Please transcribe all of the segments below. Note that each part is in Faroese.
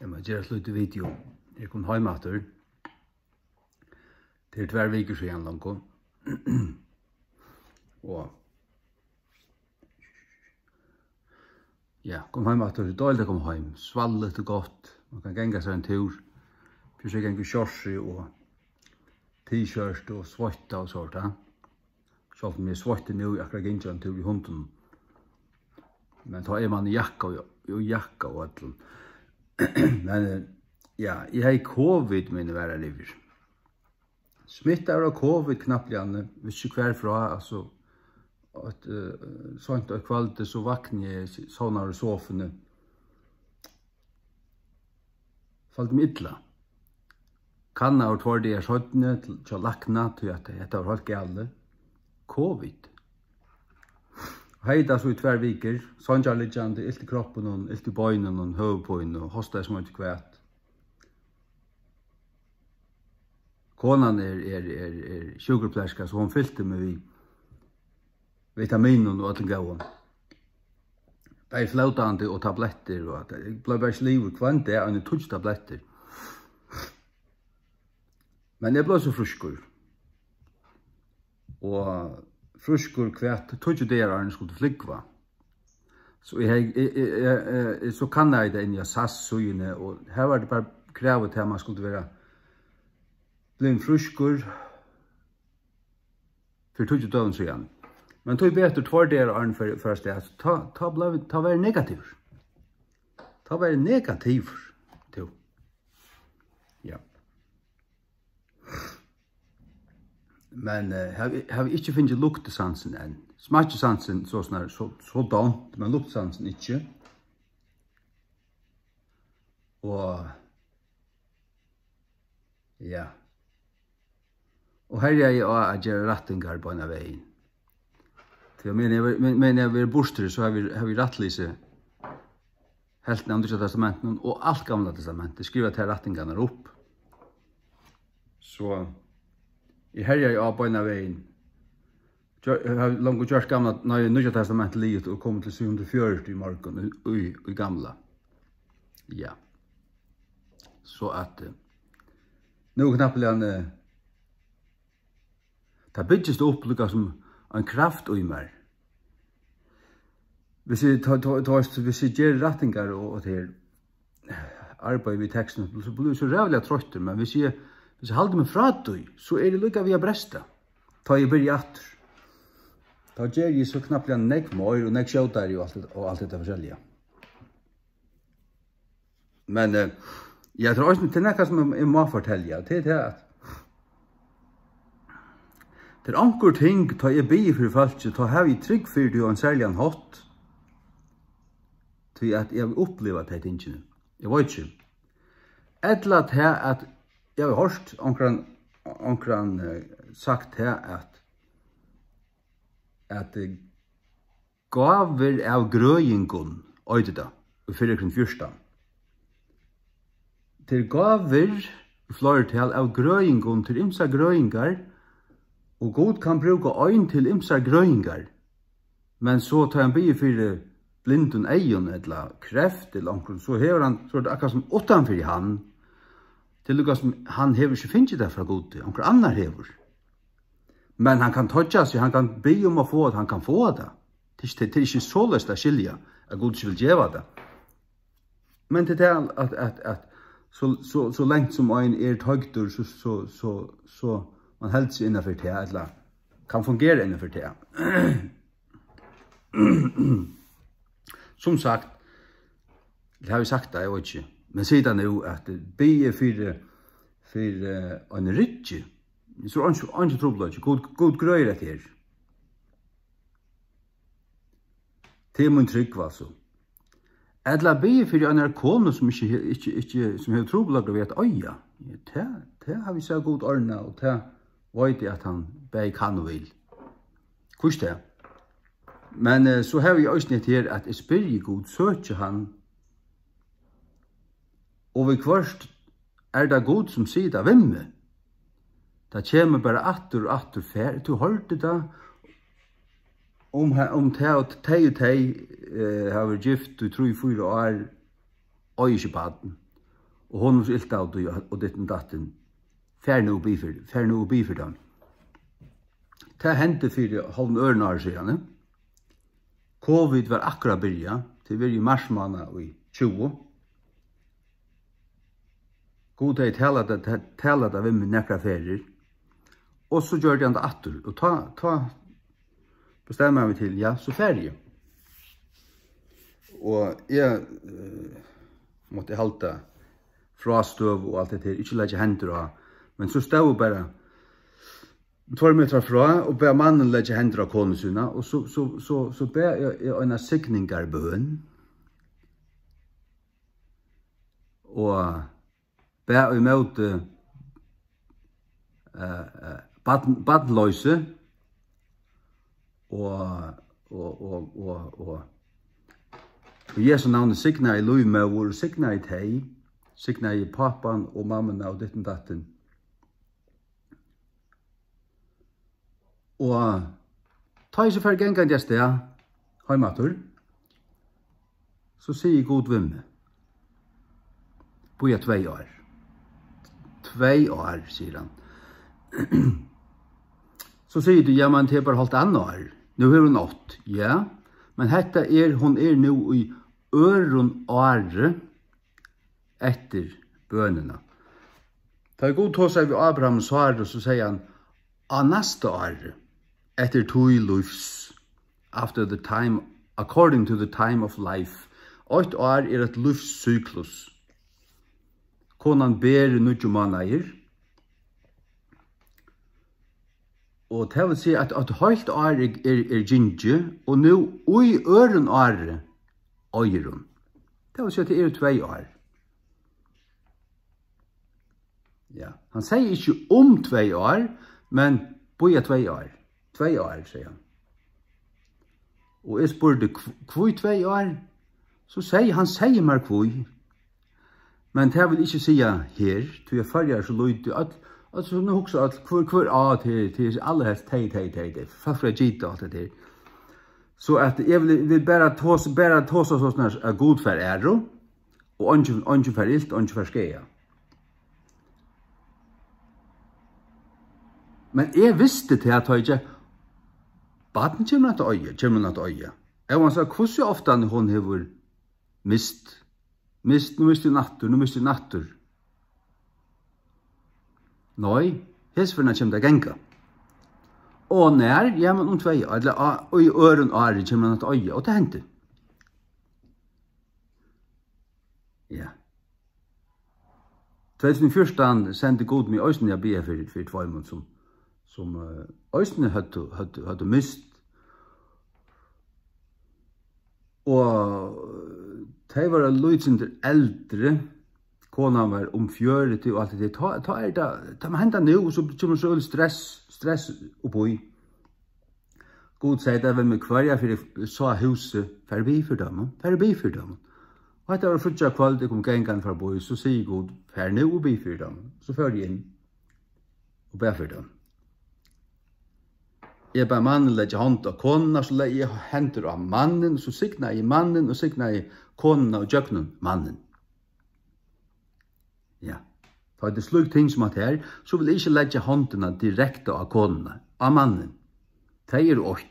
Jeg må gjøre et lite video. Jeg kom hjem etter. Det 2 veker siden langt. Og ja, kom hjem etter. Det er dårlig å komme hjem. Svallet og godt. Man kan genge seg en tur. Plutselig genge kjørsi og t-shirt og svøtta og sånt. Selv om jeg svøtte nå, akkurat genge en tur i hunden. Men da man i jakka og alt. Men ja, jeg har covid mine væra liver. Smittar av covid knappt gjerne, hvis ikke hverfra, altså, at sånt og kvalite så vakner jeg sånne i sofene. Falt mig illa. Kanna og tvår det sånne til lakna til at det var helt gale. Covid. Heida så i 2 veker, sånn liggande, ilt i kroppen, ilt i bøynen, høvbøynen, og hosta som ikke kvært. Konan er sjukerplerska, så hon fylte meg vitaminen og alle gauan. Det er flautande og tabletter, og det ble bare slivet kvant det, og en 2 tabletter. Men jeg ble så fruskur. Og fruskur kvært, tog det han skulle flygva. Så så kan jeg det inn i SAS-sugene, og her var det bare kravet til at man skulle være blind fruskur for tog døven siden. Men tog betur 2 dager for sted, ta være negativ. Ta være negativ. Ja. Men har vi ikke finnet luktesansen enn. Smakkesansen så dant, men luktesansen ikke. Og ja. Og her er jeg å gjøre rettingar på en av veien. Men jeg vil bostere, så har vi rettlise helt i Andre testamenten og alt gamla testamentet. Skriva til rettingarna opp. Så i herja av på en av veien. Jeg har langt gjort gamla, når jeg Nye testamentet livet og kom til 740 i morgen i gamla. Ja. Så at nå knappelig han det bygges det opp lukka som en kraft i meg. Hvis jeg gjør rettingar og til arbeid ved teksten, så blir jeg så rævlig trøtter, men hvis jeg halder meg fra det, så er det lukka via bresta. Ta jeg byrja atter. Da gjør jeg så knapt nek møyr og nek sjåtar og alt dette forskjellige. Men jeg tror også til nekka som jeg må fortelle, det er at det er anker ting ta jeg bygge for folk, ta har vi trygg for det og en særlig en hatt til at jeg vil oppleve det tingene. Jeg vet ikke. Etla til at jeg har hørt onkran sagt her at gaver av grøyingon øyde da, i 4:14. Til gaver i flertall av grøyingon til imsa grøyingar, og God kan bruka øyn til imsa grøyingar, men så tar han bygge for blindun eion, eller kreft, eller omkring, så er det akkurat som utanfor han, til lukka som han hever ikke finnet det fra God, omkring annar hever. Men han kan tøtja seg, han kan be om å få det, han kan få det. Det er ikke så løst å skilja, at God ikke vil gjøre det. Men til det at så lengt som øyn er tøgtur, så man helst seg innenfor det, eller kan fungere innenfor det. Som sagt, det har vi sagt det, jeg vet ikke, men siden er jo at be for en rydde, så er det ikke trobelig, god grøy rett her. Det må en trygg, altså. Eller be for en kone som som har trobelig ved at øya, det har vi så god ordna, og det vet jeg at han bare kan og vil. Hvordan det? Men så har vi også nett her at jeg spør god, søker han, og ved kvart er det god som sier det vimme. Det kommer bare atter og atter fer. Du hørte det om te og te har vært gift, du tror i 4 år, og ikke baden. og hon så ilt av og ditten datten. Fær nu bifyr dem. Det hendte for halv øren år siden. Covid var akkurat byrja, til vi i marsmåned i 20. God hei talat av med nekra ferier. Og så gjør han det atter. Og ta bestemmer vi til, ja, så ferie. Og jeg måtte halta fra støv og alt det her, ikke legge hender av. Men så stod bare 2 meter fra, og ber mannen legge hender av kone sina, og så ber jeg en signingarbøn. Og ber jeg mot badløse, og Jesu navn signa i løymøver, signa i teg, signa i pappan og mammen og ditten datten. Og ta i så for gengan jeg sted, heimatur, så sier god vimme, boja 2 år. 2 år, sier han. Så sier du, ja, men det er bare holdt 2 år. Nu har hun 8, ja. Men hetta hon nu i øren åre etter bønene. Da er god tog seg ved Abraham svar, så sier han, av neste åre, etter 2 livs, after the time, according to the time of life. 8 år et livssyklus. Konan ber nudjumaneier, og det vil si at høyt år gynge, og nå i øren året øyren. Det vil si at det 2 år. Ja, han sier ikke 2 år, men boja 2 år. 2 år, sier han. Og jeg spurte, hvor 2 år? Så sier han, sier meg hvor. Men det vil ikke si her, til jeg følger så løyde, altså nu hugsa at hver til alle helst tei, fafra gita og alt det der. Så at jeg vil bare tåsa sånn at god for æro, og ikke for ilt, og ikke for skeia. Men jeg visste til at jeg baden kommer at øye. Jeg var sånn, hvordan ofte hun har mist, nu mister natter. Nei, hesverna kommer det genga. Og nær, ja, men 2 år, eller i øren året kommer han at øye, og det hendte. Ja. 2014 sendte god meg øyne jeg be for 2 måneder, som øyne hadde mist. Og de var lydsender eldre, konan var 40 og alt det. Ta med henda nu, og så kommer så stress oppoi. God sier det var med hver, for jeg sa huset, ferdig for dem. Og etter var frutja kveld, jeg kom gengan fra boi, så sier god, ferdig nu og bi for dem. Så fører jeg inn, og ber for dem. Jeg ber mannen legge hånd av kona, så legger jeg hender av mannen, så signer jeg mannen, og signer jeg kona og jøknen mannen. Ja, for det slik ting som at her, så vil jeg ikke legge håndene direkte av konene, av mannen. De 8.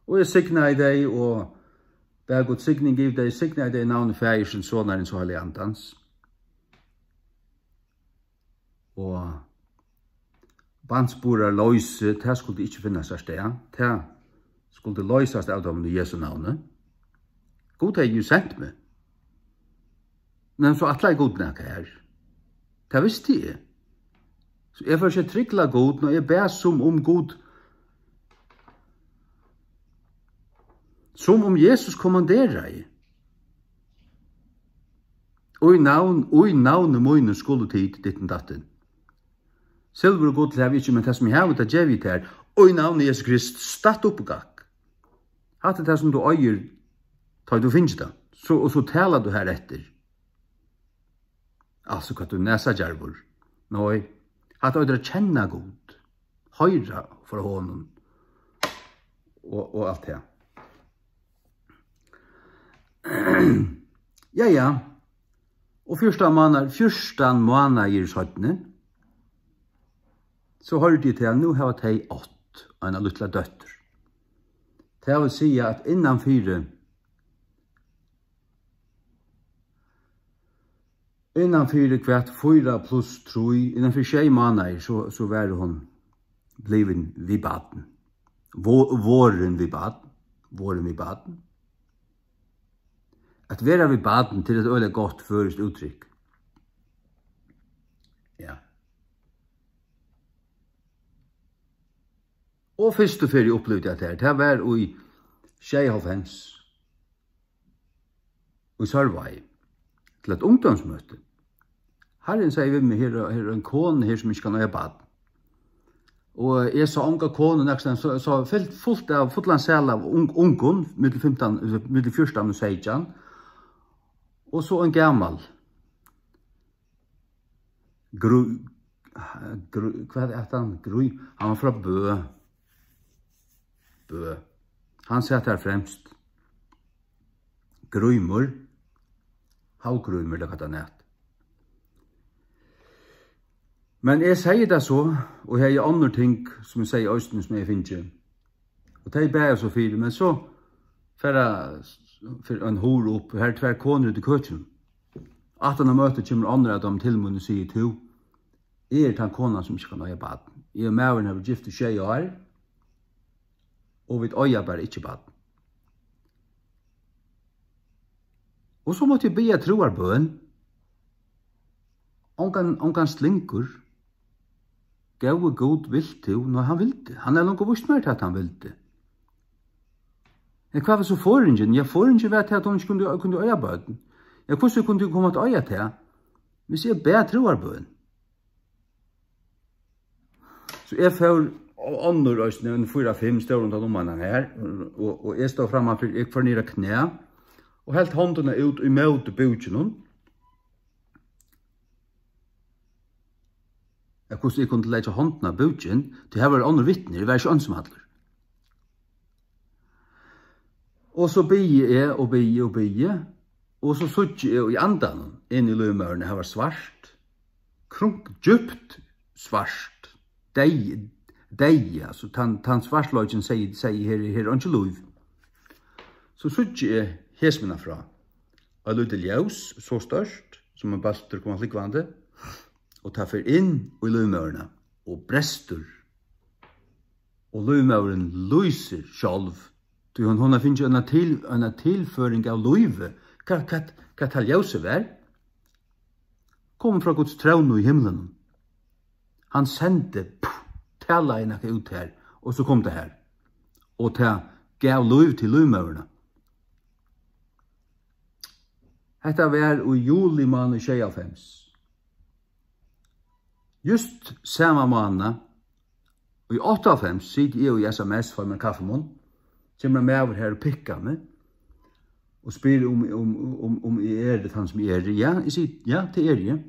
Og jeg signer i deg, og det er god signing i deg, signer i deg navnet fægersen, sånaren så heilig andans. Og bandsborar løyse, det skulle ikke finnes her sted, det skulle løyses av dem i Jesu navnet. God har jo sendt meg. Men så atle er god nek her. Det visste jeg. Så jeg får ikke tryggla god når jeg ber som om god. Som om Jesus kommanderer jeg. Og i navnet mine skulle tid ditten datten. Silver og god til jeg ikke, men det som jeg har det gjevit her. Og i navnet Jesus Krist, statt opp og gakk. Hatt det som du øyer, tar du finnes det. Og så taler du her etter. Altså hva du næsa djervor. Nei, at øydra kjenna god. Høyra for honom. Og alt det. Ja. Og 14 måneder i søttene, så hørte jeg til at nå har jeg 8, en lille døtter. Det vil si at innanfyr 4 pluss 3, innanfyr 6 måneder, så var hun bliven vid baden. Våren vid baden. At være vid baden til et øyelig godt først uttrykk. Ja. Og første ferie opplevde jeg det var i 96 i Sørvei til et ungdomsmøte. Herren sier vi meg, her er en kone her som ikke kan øye baden. Og jeg sa unga kone nesten, så fullt av fotlandsel av ungen, middel 14 og 16, og så en gammal. Hva er han? Han var fra Bø. Han satt her fremst. Grøymur. Halvgrøymur, det kan han. Men jeg sier det så, og jeg har andre ting som jeg sier i Østen som jeg finner ikke. Og det er bare så fire, men så for en hår opp, her er 2 koner ut i køkken. At han har møtet kommer andre at de til munn og sier to. Jeg er den kona som ikke kan øye baden. Jeg og Mauren har gift i 6 år, og vi øye bare ikke baden. Og så måtte jeg be troarbøen. Ongan slinker. Gav og god vil til når han vil det. Han er langt vist mer til at han vil det. Hva var så foringen? Ja, foringen var til at hun ikke kunne øye bøten. Ja, hvordan kunne du komme til øye til? Hvis jeg ber troarbøen. Så jeg får andre røstene, en 4-5 står rundt om mannen her, og jeg står fremme, jeg får ned knæ, og helt håndene ut i møte bøtjen. Hvordan jeg kunne lege håndene av bøtjen, til her var andre vittner, det var ikke ønsomhandler. Og så bygde jeg og bygde, og så suttet jeg i andan inn i løymørene, her var svart, djupt svart, deg, altså tan svartløgjen sier her ikke løyv. Så suttet jeg hesmina fra, og løyde ljøs, så størst, som en balter kommer likvande, og tar for inn i løymørene, og brester, og løymøren lyser sjálv. Hun har finnet en tilføring av løyve. Hva tal ljøse vær? Kommer fra Guds trøvn i himmelen. Han sendte tala en ut her, og så kom det her. Og det gav løyv til løymørene. Hetta var i juli måned 96. Just samme måned, og i 98 sitter jeg i SMS for min kaffemån, kommer med over her og pikker meg, og spør om jeg er det han som er det. Ja, jeg sier, ja, det er jeg.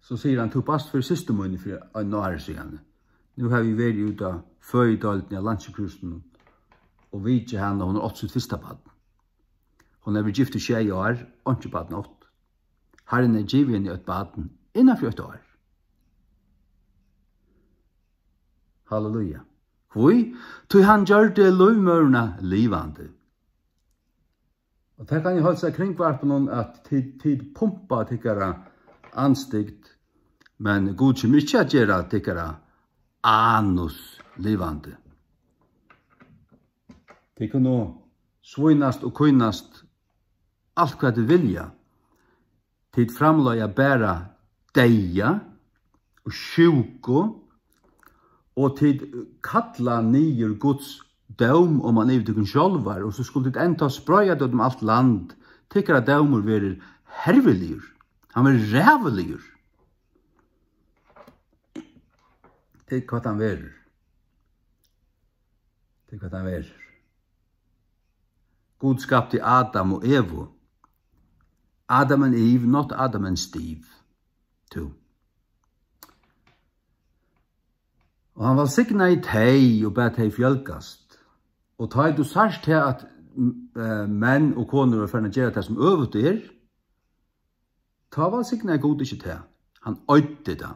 Så sier han, tog bast for siste måned for en år siden. Nå har vi vært ut av føydalten av landskrusen, og vi ikke henne, hun har 8 sitt første baden. Hun har vært gift i 6 år, og ikke baden 8. Herren er givet henne i et baden, innenfor 8 år. Halleluja. Hvor? Tog han gjør det løymørene livande. Og det kan jeg holde seg kringkvart på noen at tid pumpa tikkara anstikt, men god som ikke gjør tikkara anus livande. Det kan nå svinast og kunnast alt hva det vilja. Tid framløya bæra deia og sjuko, og tid kalla nyer Guds døm om man er til sjálvar, og så skulle det enda sprøya det om alt land, tykker at dømer verir herveligur, han var ræveligur. Tykk hva han verir. Tykk hva han verir. Gud skapte Adam og Evo. Adam and Eve, not Adam and Steve. Two. Og han var signa i teg og bet teg fjølkast. Og teg du sørst til at menn og koner var ferdig å gjøre det som øvet ta var sikkert god ikke til. Han øyde det,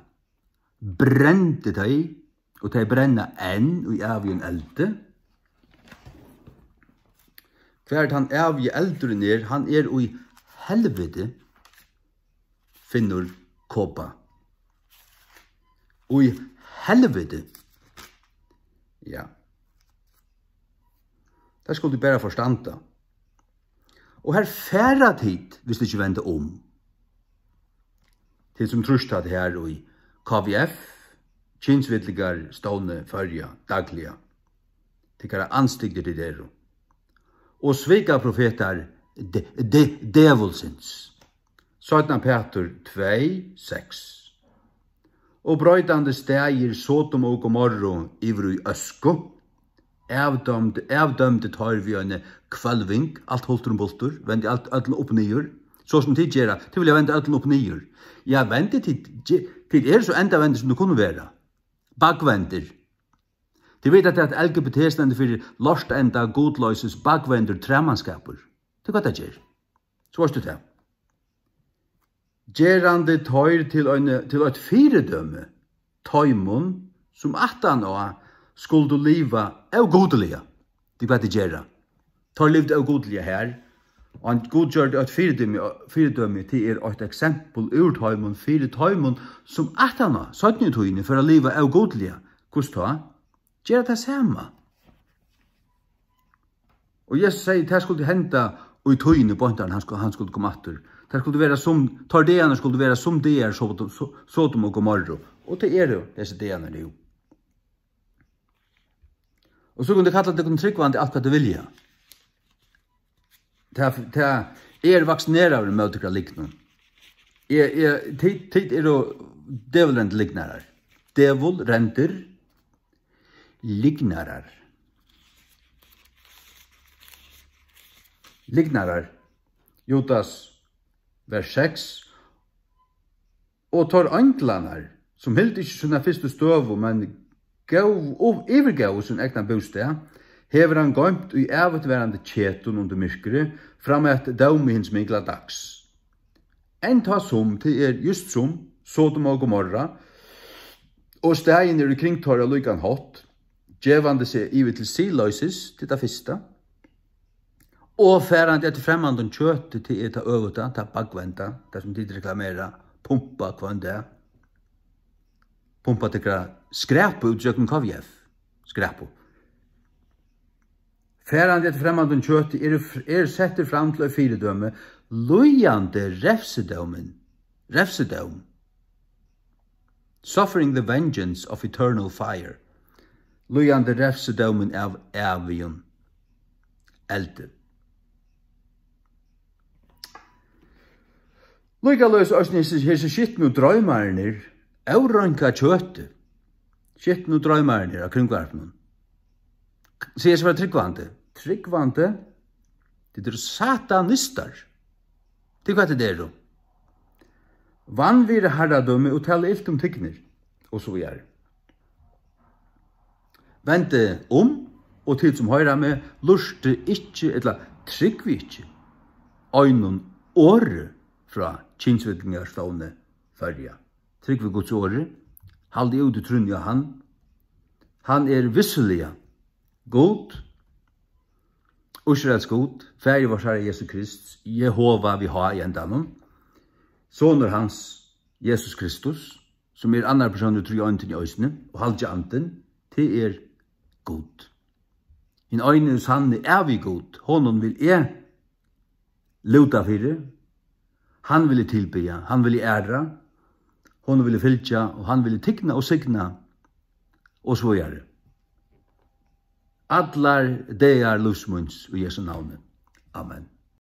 brente det, og det brenner enn og i avgjøn elde. Hvert han avgjøn eldre han i helvete, finner kåpa. Og i helvete, ja. Det skulle du bare forstanda. Og her færre tid, hvis du ikke vender om. Til som trusht at her i KVF, kinsvittligar stående førja, dagliga. Til kara anstigder til dere. Og svika profetar, djevulsins. 17 Peter 2, 6. Og brøydande stegir Sodom og Gomorra ivru i øsko, avdømde tar vi en kvalving, alt holdt bultur, vendi alt opp nyer, så som tid gjerra, til vil jeg vende alt opp nyer. Ja, vendi til så enda vendi som du kunne være. Bakvendir. De vet at LGBT stender for lost enda godløses bakvendir tremanskaper. Det hva det gjer. Så varst du til. Gerande tøyr til et firedømme, tøymon, som 18 år skulle du liva av godelige. Det hva det gjerra. Tøyr livde av godelige her, og han godgjørte et firedømme til et eksempel ur tøymon, fire tøymon, som 18 år, 17 tøyne, for å liva av godelige. Hvordan da? Gjerra det samme. Og Jesus sier, det skulle hente og i tøyne på han skulle komme atter. Det skulle være som, tardeene skulle være som det Sodom og Gomorra. Og det jo disse deene det jo. Og så kunne det kalla det kunne tryggvande alt hva det vilja. Det vaksinerar med å likna. Tid jo djevelrente lignarar. Djevelrenter lignarar. Lignarar. Judas vers 6. Og tar anglanar, som helt ikke sånne første støv, men overgav sin egna bostad, hever han gømt i avutverande kjetun under myrkere, fram et daum i hins mingla dags. En ta som til just som Sodom og Gomorra, og stegin i kringtåra lykan hot, djevande seg ivi til siløysis til det fyrsta, og færande etter fremmande kjøttet til det øveta, til bakventa, det som de reklamerer, pumpa kvann det. Pumpa til skræpu utsøkken KVF. Skræpu. Færande etter fremmande kjøttet setter fram til å firedømme, lojande refsedøm. Suffering the vengeance of eternal fire. Lojande refsedømen av avgjøn. Elde. Lykaløs hese skittnu drøymarnir, aurranka kjøttet. Skittnu drøymarnir av kringvarpnen. Sier seg var tryggvande. Tryggvande, det satanistar. Det hva det jo. Vanvire herradømme og tale ilt tikkner, og så gjør. Vente og tid som høyra med, luste ikkje, eller tryggvi ikkje, øynun åre fra kinsvittlingar stående førja. Tryggvi Guds åre, halde ut i trunja han visseliga god, Israels god, færi vår Herre Jesus Krist, Jehova vi har i endanon, soner hans Jesus Kristus, som annar person utru i øynten i øysene, og halde anten, til god. Hinn øyne sanne vi god, honom vil luta fyrir, han ville tilbya, han ville æra, hon ville fylja, og han ville tykna og signa, og så gjøre. Allar deir lusmunds i Jesu navnet. Amen.